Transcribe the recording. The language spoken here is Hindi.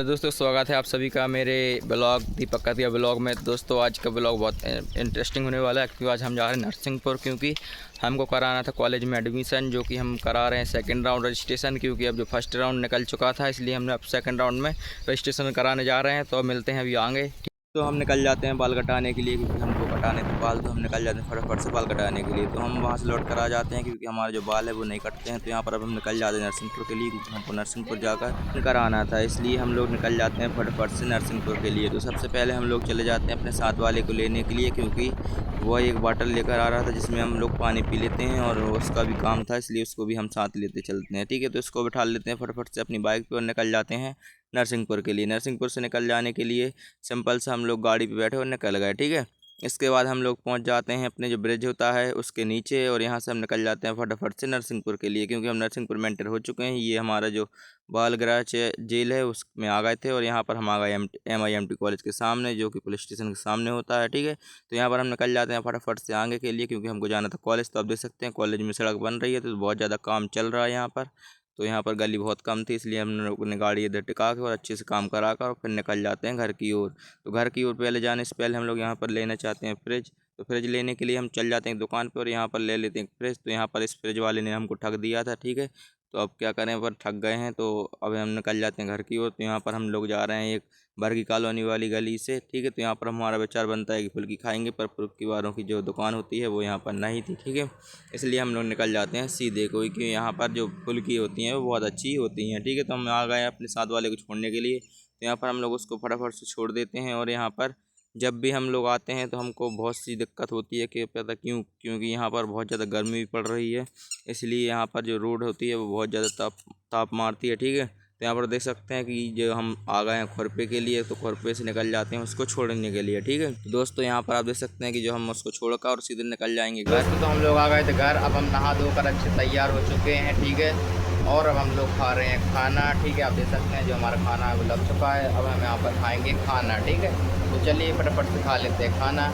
तो दोस्तों स्वागत है आप सभी का मेरे ब्लॉग दीपक कतिया ब्लॉग में। दोस्तों आज का ब्लॉग बहुत इंटरेस्टिंग होने वाला है क्योंकि आज हम जा रहे हैं नरसिंहपुर, क्योंकि हमको कराना था कॉलेज में एडमिशन, जो कि हम करा रहे हैं सेकंड राउंड रजिस्ट्रेशन। क्योंकि अब जो फर्स्ट राउंड निकल चुका था, इसलिए हमने अब सेकंड राउंड में रजिस्ट्रेशन कराने जा रहे हैं। तो मिलते हैं अभी आगे। तो हम निकल जाते हैं बाल कटाने के लिए, क्योंकि हमको कटाने थे बाल, तो हम निकल जाते हैं फटाफट से बाल कटाने के लिए। तो हम वहाँ से लौट कर आ जाते हैं क्योंकि हमारे जो बाल है वो नहीं कटते हैं। तो यहाँ पर अब हम निकल जाते हैं नरसिंहपुर के लिए, क्योंकि हमको नरसिंहपुर जाकर कराना था, इसलिए हम लोग निकल जाते हैं फटाफट से नरसिंहपुर के लिए। तो सबसे पहले हम लोग चले जाते हैं अपने साथ वाले को लेने के लिए, क्योंकि वो एक बॉटल लेकर आ रहा था जिसमें हम लोग पानी पी लेते हैं, और उसका भी काम था, इसलिए उसको भी हम साथ लेते चलते हैं। ठीक है, तो इसको बिठा लेते हैं फटाफट से अपनी बाइक पर और निकल जाते हैं नरसिंहपुर के लिए। नरसिंहपुर से निकल जाने के लिए सिंपल से हम लोग गाड़ी पे बैठे और निकल गए। ठीक है, इसके बाद हम लोग पहुंच जाते हैं अपने जो ब्रिज होता है उसके नीचे, और यहाँ से हम निकल जाते हैं फटाफट से नरसिंहपुर के लिए, क्योंकि हम नरसिंहपुर में एंटर हो चुके हैं। ये हमारा जो बाल गृह जेल है उसमें आ गए थे, और यहाँ पर हम आ गए MIMT कॉलेज के सामने, जो कि पुलिस स्टेशन के सामने होता है। ठीक है, तो यहाँ पर हम निकल जाते हैं फटाफट से आगे के लिए, क्योंकि हमको जाना था कॉलेज। तो आप देख सकते हैं कॉलेज में सड़क बन रही है, तो बहुत ज़्यादा काम चल रहा है यहाँ पर। तो यहाँ पर गली बहुत कम थी, इसलिए हम लोगों ने गाड़ी इधर टिका के और अच्छे से काम करा कर और फिर निकल जाते हैं घर की ओर। तो घर की ओर पहले जाने से पहले हम लोग यहाँ पर लेना चाहते हैं फ्रिज। तो फ्रिज लेने के लिए हम चल जाते हैं दुकान पर और यहाँ पर ले लेते हैं फ्रिज। तो यहाँ पर इस फ्रिज वाले ने हमको ठग दिया था। ठीक है, तो अब क्या करें, पर ठग गए हैं, तो अब हम निकल जाते हैं घर की ओर। तो यहाँ पर हम लोग जा रहे हैं एक बर्गी कॉलोनी वाली गली से। ठीक है, तो यहाँ पर हमारा विचार बनता है कि फुल्की खाएंगे, पर फुल्की वालों की जो दुकान होती है वो यहाँ पर नहीं थी। ठीक है, इसलिए हम लोग निकल जाते हैं सीधे, कोई कि यहाँ पर जो फुल्की होती हैं वो बहुत अच्छी होती हैं। ठीक है, तो हम आ गए अपने साथ वाले को छोड़ने के लिए। तो यहाँ पर हम लोग उसको फटाफट से छोड़ देते हैं, और यहाँ पर जब भी हम लोग आते हैं तो हमको बहुत सी दिक्कत होती है कि पता क्योंकि यहाँ पर बहुत ज़्यादा गर्मी भी पड़ रही है, इसलिए यहाँ पर जो रोड होती है वो बहुत ज़्यादा ताप मारती है। ठीक है, तो यहाँ पर देख सकते हैं कि जो हम आ गए हैं खुरपे के लिए, तो खुरपे से निकल जाते हैं उसको छोड़ने के लिए। ठीक है, तो दोस्तों यहाँ पर आप देख सकते हैं कि जो हम उसको छोड़कर और सीधे निकल जाएंगे घर। तो हम लोग आ गए थे घर। अब हम नहा धोकर अच्छे तैयार हो चुके हैं। ठीक है, और अब हम लोग खा रहे हैं खाना। ठीक है, आप देख सकते हैं जो हमारा खाना है वो लग चुका है। अब हम यहाँ पर खाएंगे खाना। ठीक है, तो चलिए फटाफट से खा लेते हैं खाना।